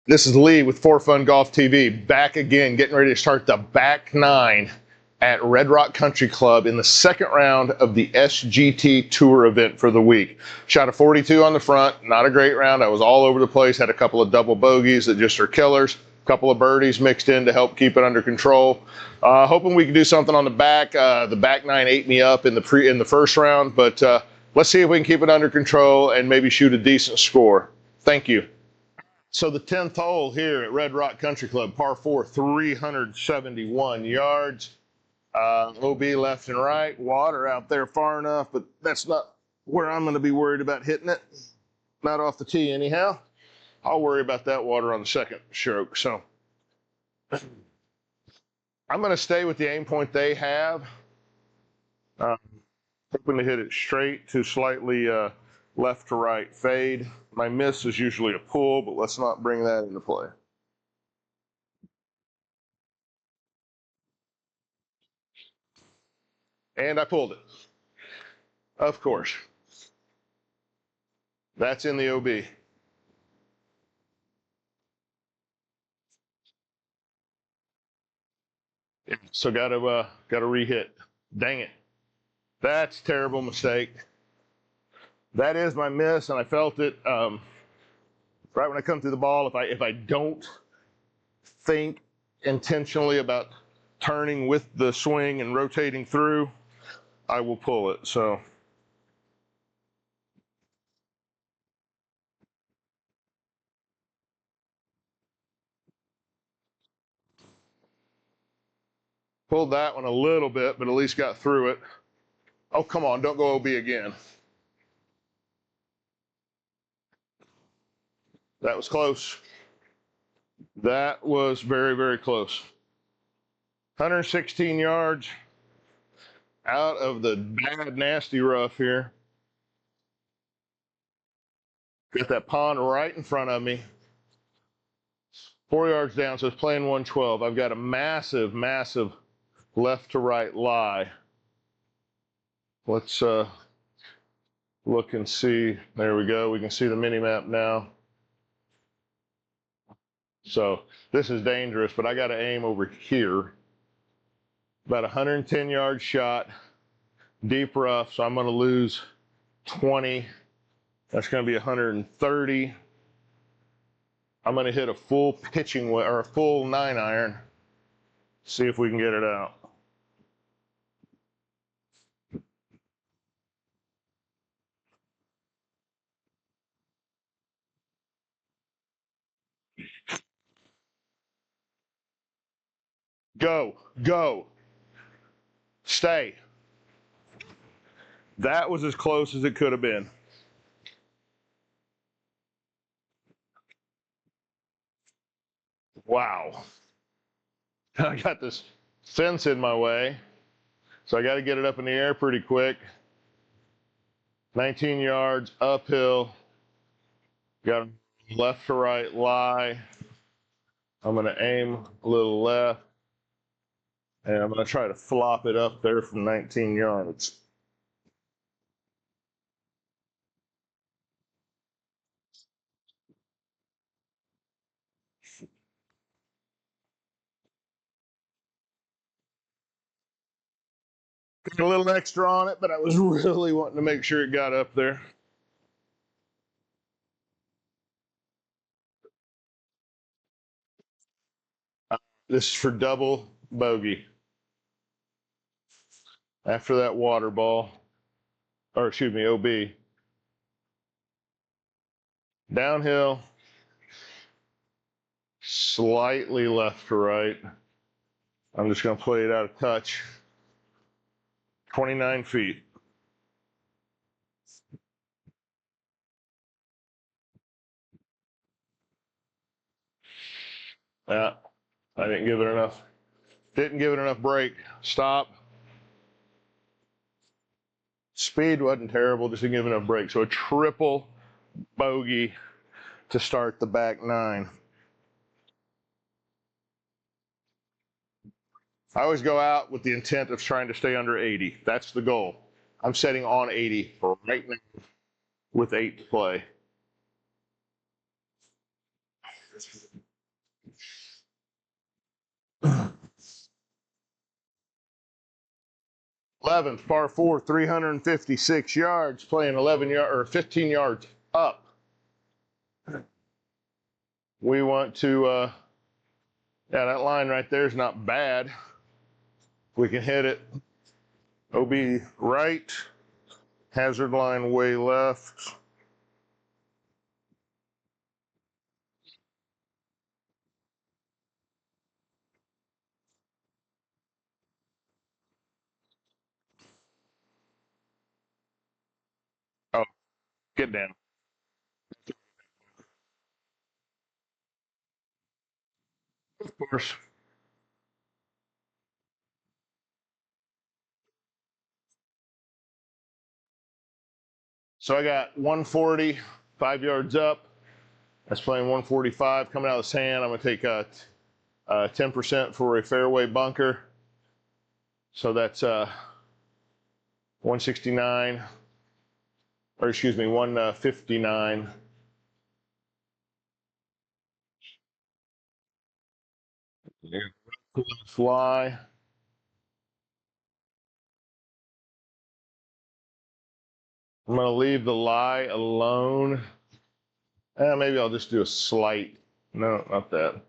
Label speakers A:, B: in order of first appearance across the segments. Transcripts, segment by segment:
A: This is Lee with For Fun Golf TV, back again, getting ready to start the back nine at Red Rock Country Club in the second round of the SGT Tour event for the week. Shot a 42 on the front, not a great round. I was all over the place, had a couple of double bogeys that just are killers, a couple of birdies mixed in to help keep it under control. Hoping we can do something on the back. The back nine ate me up in the first round, but let's see if we can keep it under control and maybe shoot a decent score. Thank you. So the 10th hole here at Red Rock Country Club, par 4, 371 yards. OB left and right, water out there far enough, but that's not where I'm going to be worried about hitting it. Not off the tee anyhow. I'll worry about that water on the second stroke. So I'm going to stay with the aim point they have. Hoping to hit it straight to slightly left to right fade. My miss is usually a pull, but let's not bring that into play. And I pulled it. Of course. That's in the OB. So gotta rehit. Dang it. That's a terrible mistake. That is my miss, and I felt it right when I come through the ball. If I don't think intentionally about turning with the swing and rotating through, I will pull it. So pulled that one a little bit, but at least got through it. Oh, come on, don't go OB again. That was close. That was very, very close. 116 yards out of the bad, nasty rough here. Got that pond right in front of me. 4 yards down, so it's playing 112. I've got a massive, massive left to right lie. Let's look and see. There we go. We can see the mini map now. So this is dangerous, but I got to aim over here. About 110 yard shot, deep rough, so I'm going to lose 20. That's going to be 130. I'm going to hit a full pitching or a full 9-iron. See if we can get it out. Go, go, stay. That was as close as it could have been. Wow. I got this fence in my way, so I got to get it up in the air pretty quick. 19 yards uphill. Got a left to right lie. I'm going to aim a little left, and I'm going to try to flop it up there from 19 yards. Got a little extra on it, but I was really wanting to make sure it got up there. This is for double bogey. After that water ball, or excuse me, OB. Downhill, slightly left to right. I'm just going to play it out of touch. 29 feet. Yeah, I didn't give it enough. Didn't give it enough break. Stop. Speed wasn't terrible, just didn't give enough break. So a triple bogey to start the back nine. I always go out with the intent of trying to stay under 80. That's the goal. I'm setting on 80 for right now with 8 to play. 11th, par 4, 356 yards, playing 11 yard or 15 yards up. We want to, yeah, that line right there is not bad. We can hit it. OB right, hazard line way left. Oh, get down. Of course. So I got 140, 5 yards up. That's playing 145 coming out of the sand. I'm going to take 10% for a fairway bunker. So that's 169, or excuse me, 159. Fly. I'm going to leave the lie alone. Maybe I'll just do a slight. No, not that.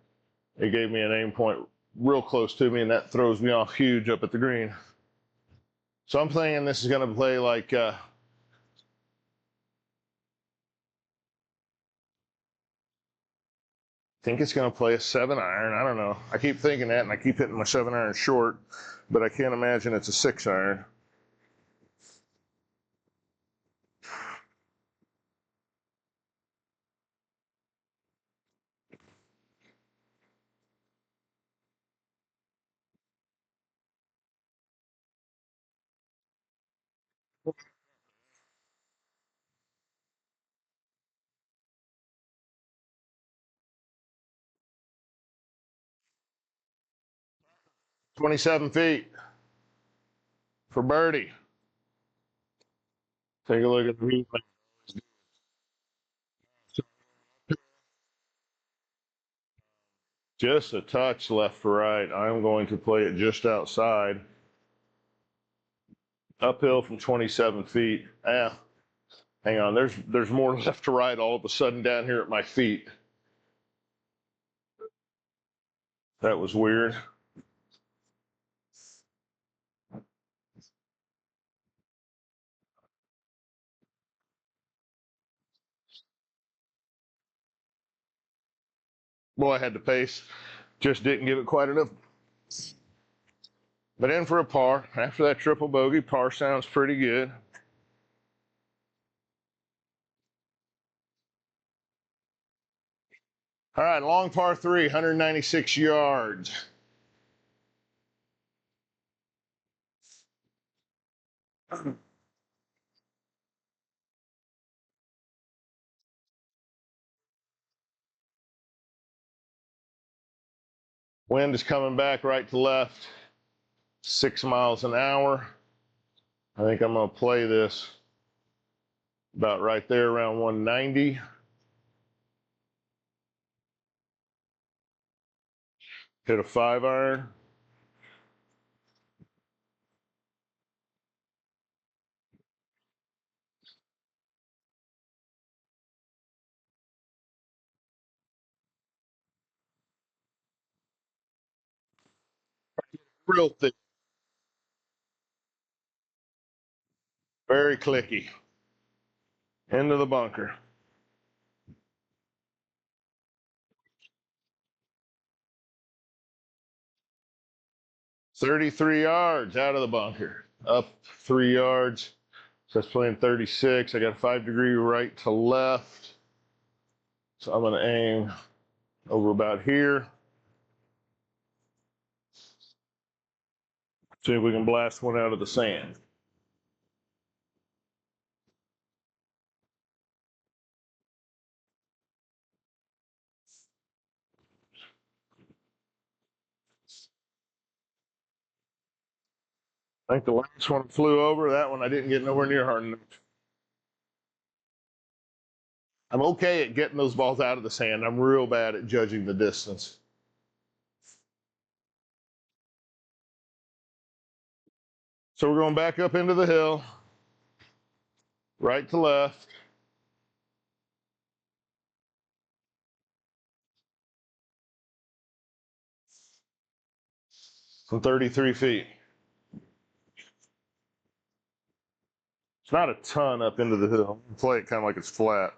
A: It gave me an aim point real close to me, and that throws me off huge up at the green. So I'm thinking this is going to play like I think it's going to play a 7-iron. I don't know. I keep thinking that, and I keep hitting my 7-iron short, but I can't imagine it's a 6-iron. $27 for birdie. Take a look at the replay. Just a touch left for right. I'm going to play it just outside. Uphill from 27 feet. Hang on. There's more left to right all of a sudden down here at my feet. That was weird. Boy, I had the pace. Just didn't give it quite enough. But in for a par. After that triple bogey, par sounds pretty good. All right, long par 3, 196 yards. Wind is coming back right to left, 6 miles an hour. I think I'm going to play this about right there around 190. Hit a 5-iron. Real thick, very clicky. Into the bunker. 33 yards out of the bunker. Up 3 yards. So that's playing 36. I got a 5-degree right to left. So I'm going to aim over about here. See if we can blast one out of the sand. I think the last one flew over. That one I didn't get nowhere near hard enough. I'm okay at getting those balls out of the sand. I'm real bad at judging the distance. So we're going back up into the hill, right to left. From 33 feet. It's not a ton up into the hill. Play it kind of like it's flat.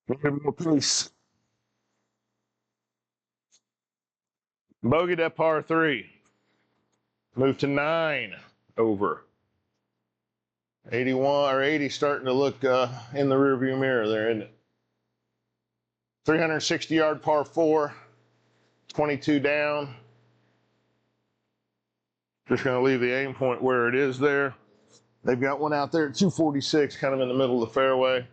A: Maybe more pace. Bogey that par 3. Move to 9 over. 81 or 80 starting to look in the rearview mirror there, isn't it? 360-yard par 4. 22 down. Just going to leave the aim point where it is there. They've got one out there at 246, kind of in the middle of the fairway.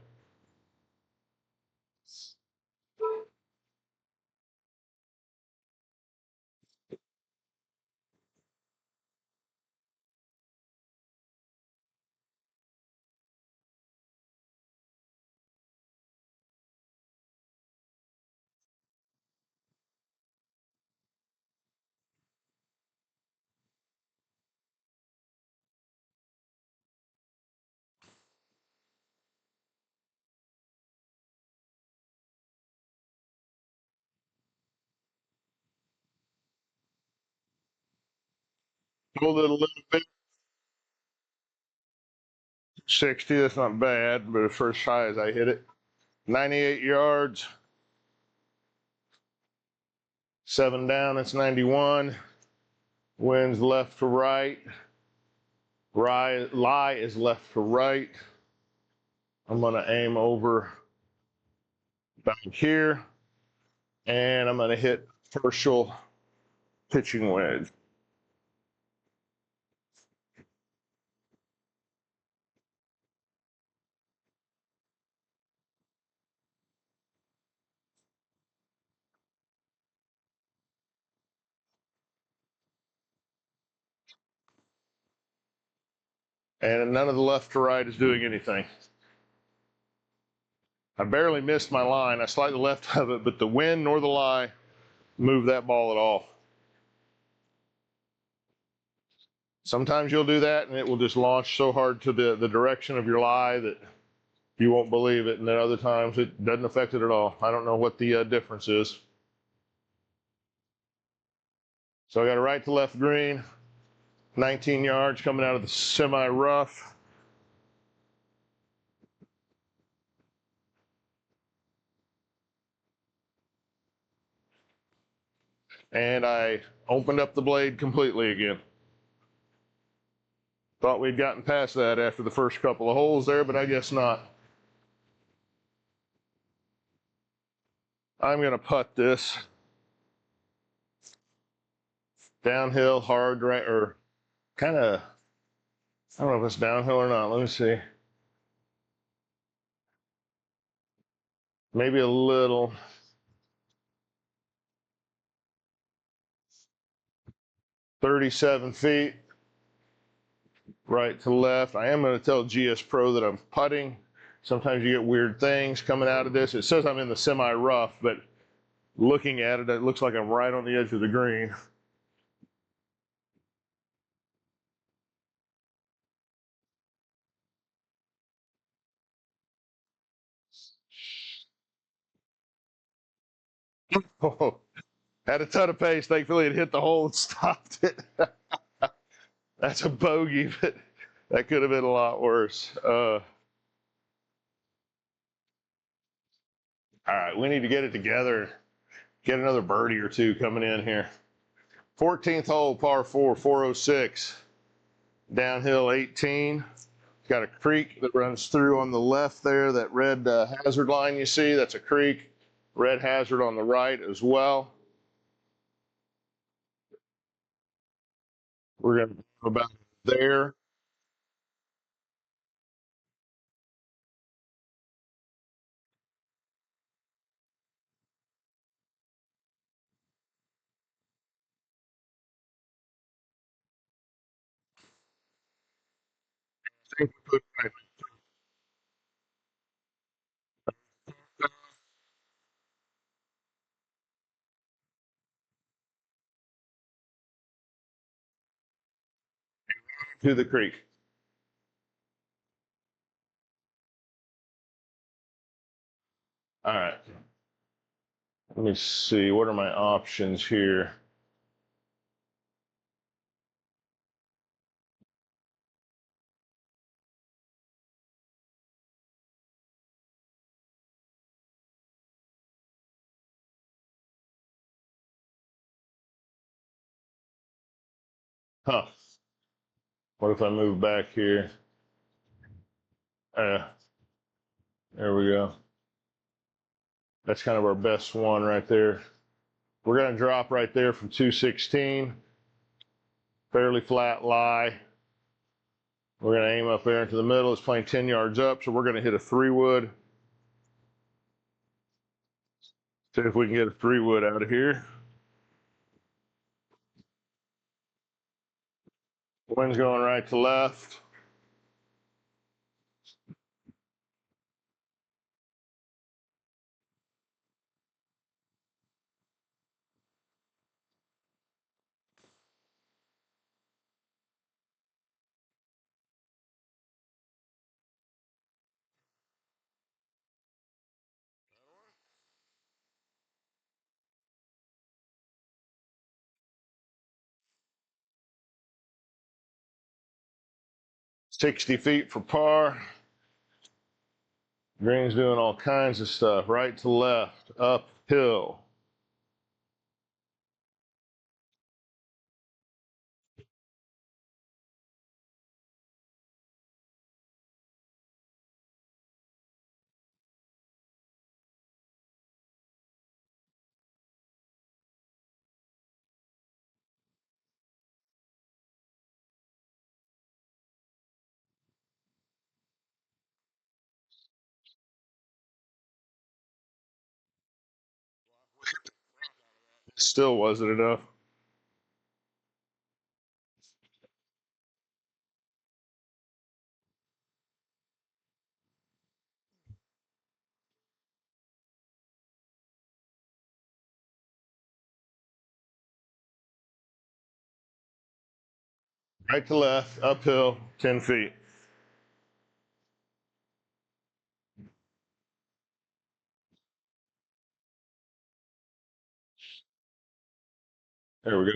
A: Pulled it a little bit. 60, that's not bad, but as first high as I hit it. 98 yards. 7 down, that's 91. Winds left to right. Lie is left to right. I'm going to aim over back here. And I'm going to hit partial pitching wedge. And none of the left to right is doing anything. I barely missed my line. I slightly left of it, but the wind nor the lie moved that ball at all. Sometimes you'll do that and it will just launch so hard to the direction of your lie that you won't believe it. And then other times it doesn't affect it at all. I don't know what the difference is. So I got a right to left green, 19 yards coming out of the semi rough. And I opened up the blade completely again. Thought we'd gotten past that after the first couple of holes there, but I guess not. I'm going to putt this downhill hard, right, or kind of, I don't know if it's downhill or not. Let me see. Maybe a little. 37 feet, right to left. I am going to tell GS Pro that I'm putting. Sometimes you get weird things coming out of this. It says I'm in the semi rough, but looking at it, it looks like I'm right on the edge of the green. Oh, had a ton of pace. Thankfully, it hit the hole and stopped it. That's a bogey, but that could have been a lot worse. All right, we need to get it together. Get another birdie or two coming in here. 14th hole, par 4, 406. Downhill 18. Got a creek that runs through on the left there. That red hazard line you see, that's a creek. Red hazard on the right as well. We're going to go about there. think we put right to the creek. All right. Let me see. What are my options here? Huh. What if I move back here? Uh, there we go. That's kind of our best one right there. We're going to drop right there from 216. Fairly flat lie. We're going to aim up there into the middle. It's playing 10 yards up, so we're going to hit a 3-wood. See if we can get a 3-wood out of here. Wind's going right to left. $60 feet for par. Green's doing all kinds of stuff. Right to left, uphill. Still wasn't enough. Right to left, uphill, 10 feet. There we go.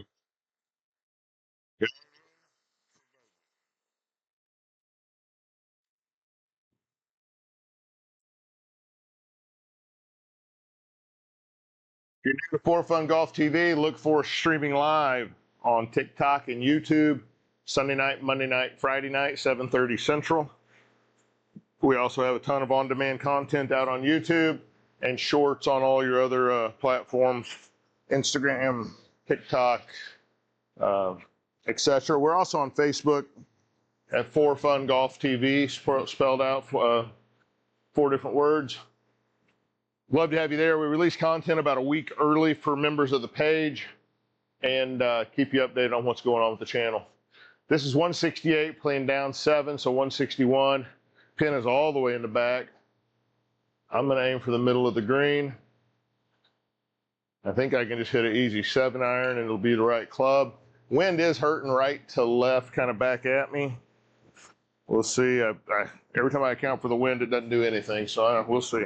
A: Good. If you're new to For Fun Golf TV, look for streaming live on TikTok and YouTube, Sunday night, Monday night, Friday night, 7:30 Central. We also have a ton of on-demand content out on YouTube and shorts on all your other platforms, Instagram, TikTok, uh, etc. We're also on Facebook at For Fun Golf TV, spelled out 4 different words. Love to have you there. We release content about a week early for members of the page and keep you updated on what's going on with the channel. This is 168 playing down 7, so 161. Pin is all the way in the back. I'm going to aim for the middle of the green. I think I can just hit an easy 7-iron and it'll be the right club. Wind is hurting right to left, kind of back at me. We'll see. Every time I account for the wind, it doesn't do anything, so we'll see.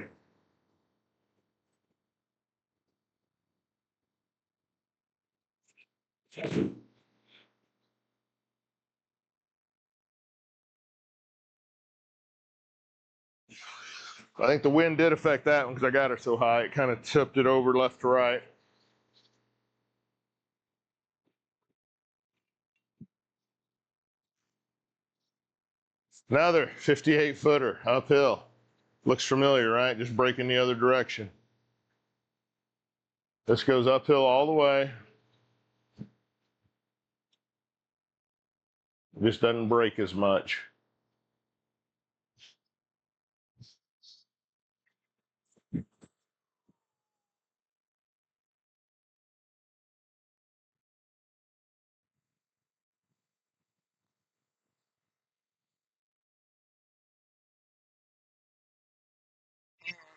A: I think the wind did affect that one because I got her so high. It kind of tipped it over left to right. Another 58-footer uphill. Looks familiar, right? Just breaking the other direction. This goes uphill all the way. Just doesn't break as much.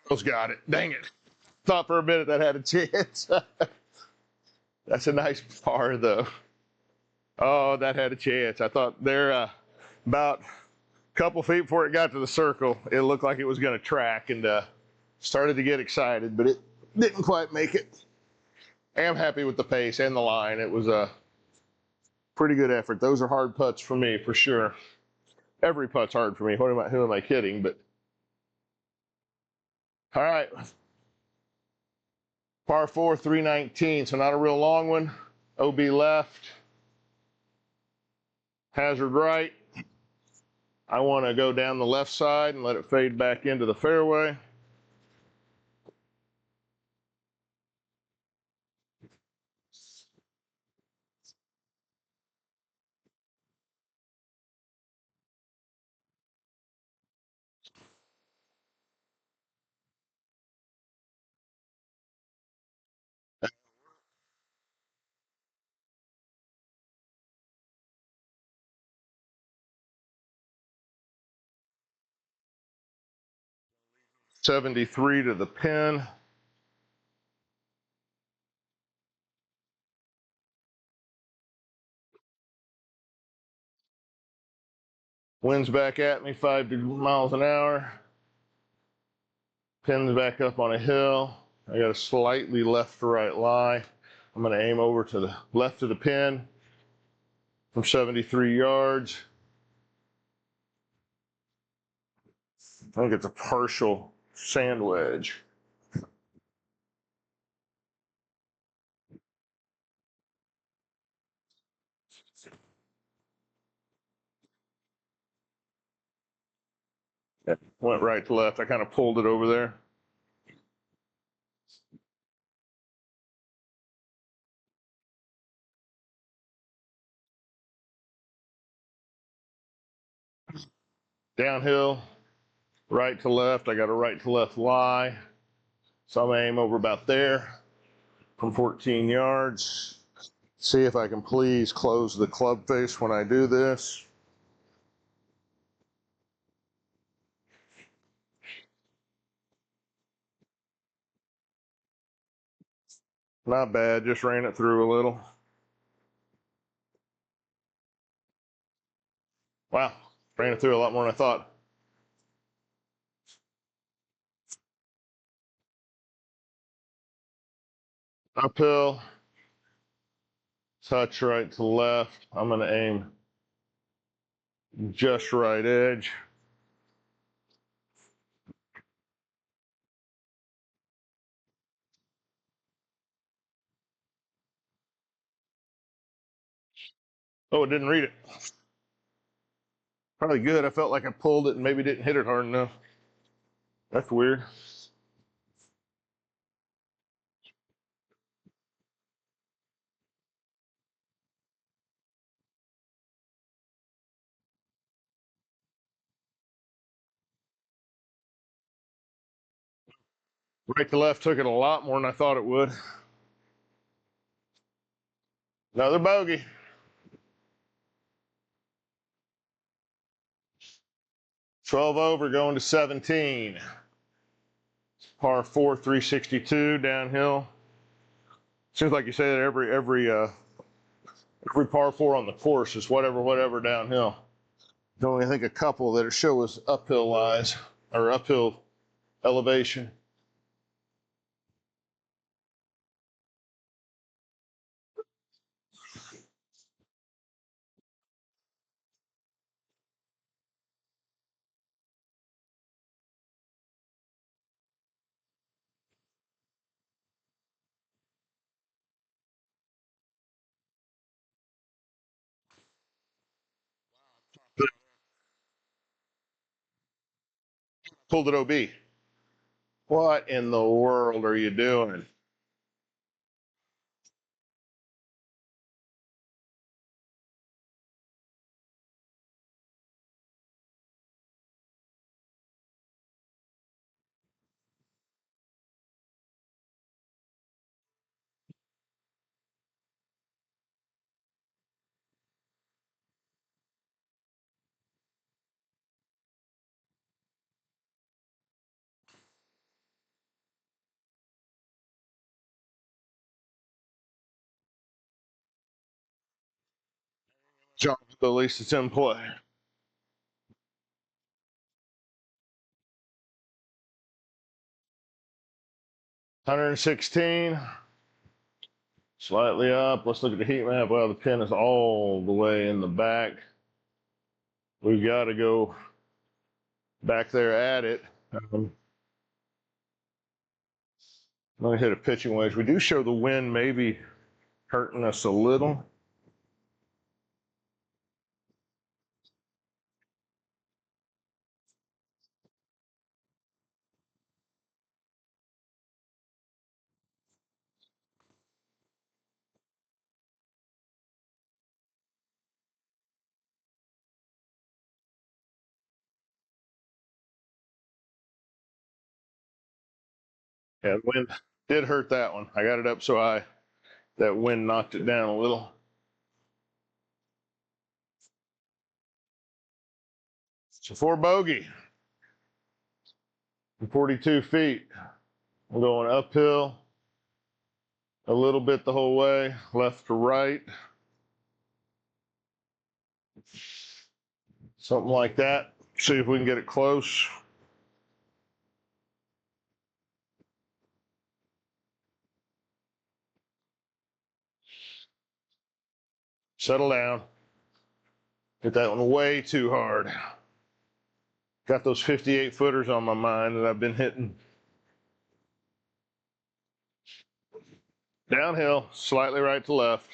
A: Girls got it. Dang it. Thought for a minute that had a chance. That's a nice par, though. Oh, that had a chance. I thought there about a couple feet before it got to the circle, it looked like it was going to track and started to get excited, but it didn't quite make it. I am happy with the pace and the line. It was a pretty good effort. Those are hard putts for me, for sure. Every putt's hard for me. Who am I kidding? But all right, par 4, 319. So not a real long one. OB left, hazard right. I want to go down the left side and let it fade back into the fairway. '73 to the pin. Wind's back at me, 5 miles an hour. Pin's back up on a hill. I got a slightly left to right lie. I'm going to aim over to the left of the pin from 73 yards. I think it's a partial sand wedge. It went right to left. I kind of pulled it over there. Downhill, right to left. I got a right to left lie. So I'm going to aim over about there from 14 yards. See if I can please close the club face when I do this. Not bad, just ran it through a little. Wow, ran it through a lot more than I thought. Uphill, touch right to left. I'm going to aim just right edge. Oh, it didn't read it. Probably good. I felt like I pulled it and maybe didn't hit it hard enough. That's weird. Right to left took it a lot more than I thought it would. Another bogey. Twelve over, going to 17. Par 4, 362 downhill. Seems like you say that every par 4 on the course is whatever downhill. Don't only think a couple that show us uphill lies or uphill elevation. Pulled it OB. What in the world are you doing? Jump, at least it's in play. $116, slightly up. Let's look at the heat map. Well, the pin is all the way in the back. We've got to go back there at it. Let me hit a pitching wedge. We do show the wind maybe hurting us a little. Yeah, the wind did hurt that one. I got it up so high. That wind knocked it down a little. It's a 4 bogey. 42 feet. I'm going uphill a little bit the whole way, left to right. Something like that. See if we can get it close. Settle down. Hit that one way too hard. Got those 58 footers on my mind that I've been hitting. Downhill, slightly right to left.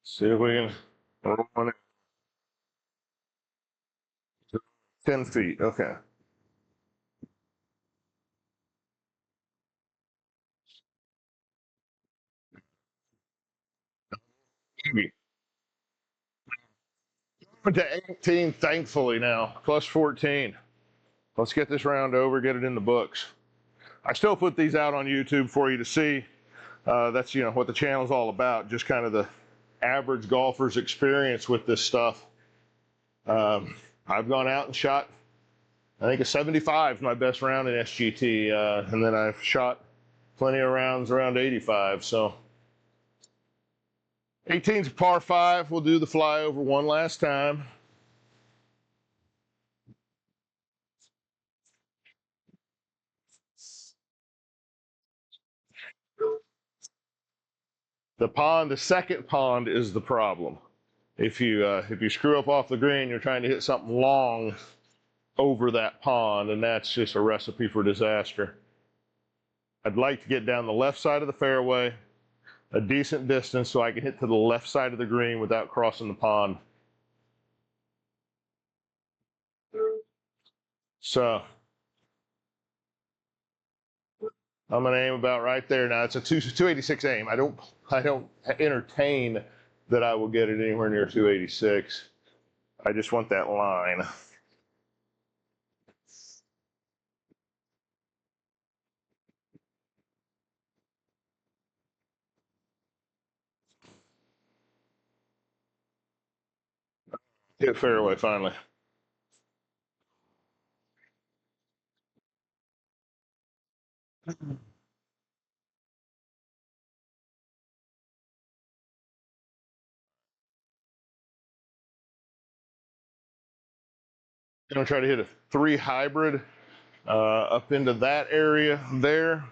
A: See if we can roll it. 10 feet, okay. Maybe. To 18, thankfully now, plus 14. Let's get this round over, get it in the books. I still put these out on YouTube for you to see. That's what the channel's all about, just kind of the average golfer's experience with this stuff. I've gone out and shot, I think a 75 is my best round in SGT, and then I've shot plenty of rounds around 85. So 18's a par 5. We'll do the flyover one last time. The second pond is the problem. If you screw up off the green, you're trying to hit something long over that pond, and that's just a recipe for disaster. I'd like to get down the left side of the fairway a decent distance so I can hit to the left side of the green without crossing the pond. So I'm gonna aim about right there. Now it's a 286 aim. I don't entertain that I will get it anywhere near 286. I just want that line. Hit fairway finally. I'm gonna try to hit a 3 hybrid up into that area there.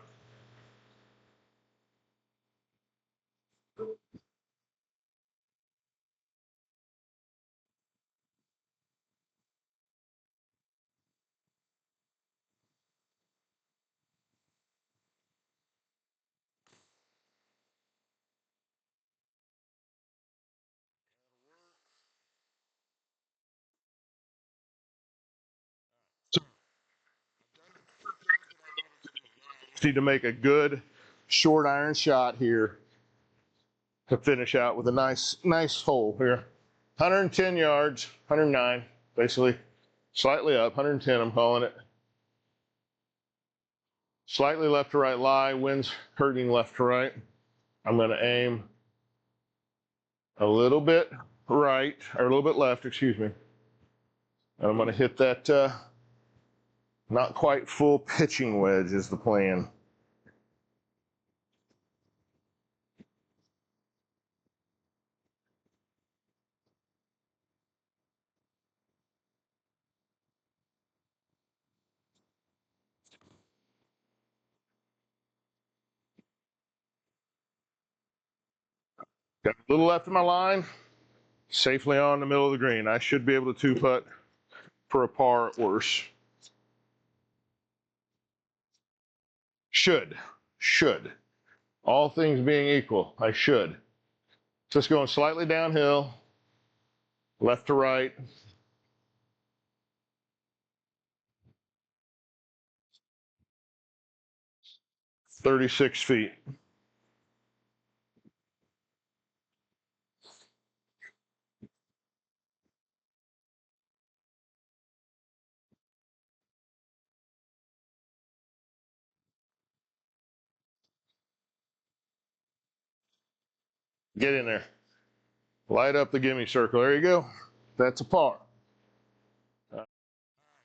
A: Need to make a good short iron shot here to finish out with a nice hole here. 110 yards, 109, basically. Slightly up, 110 I'm calling it. Slightly left to right lie, wind's hurting left to right. I'm gonna aim a little bit right, or a little bit left, excuse me. And I'm gonna hit that not quite full pitching wedge is the plan. Got a little left of my line, safely on the middle of the green. I should be able to two-putt for a par at worst. Should. All things being equal, I should. Just going slightly downhill, left to right. 36 feet. Get in there. Light up the gimme circle. There you go. That's a par.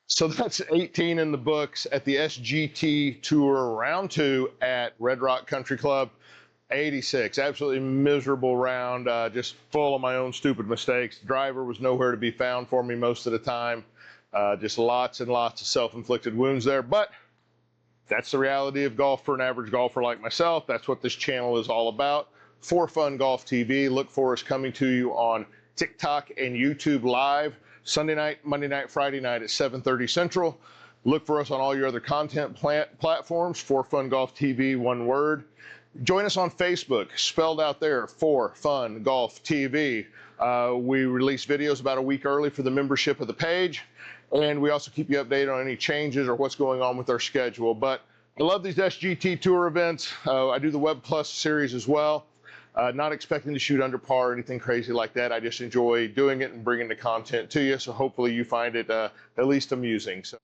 A: So that's 18 in the books at the SGT Tour round 2 at Red Rock Country Club. 86, absolutely miserable round, just full of my own stupid mistakes. Driver was nowhere to be found for me most of the time. Just lots and lots of self-inflicted wounds there, but that's the reality of golf for an average golfer like myself. That's what this channel is all about. For Fun Golf TV, look for us coming to you on TikTok and YouTube live, Sunday night, Monday night, Friday night at 7:30 Central. Look for us on all your other content platforms, For Fun Golf TV, one word. Join us on Facebook, spelled out there, For Fun Golf TV. We release videos about a week early for the membership of the page, and we also keep you updated on any changes or what's going on with our schedule. But I love these SGT Tour events. I do the Web Plus series as well. Not expecting to shoot under par or anything crazy like that. I just enjoy doing it and bringing the content to you, so hopefully you find it at least amusing. So,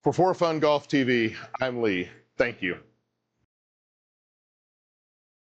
A: for Fun Golf TV, I'm Lee. Thank you.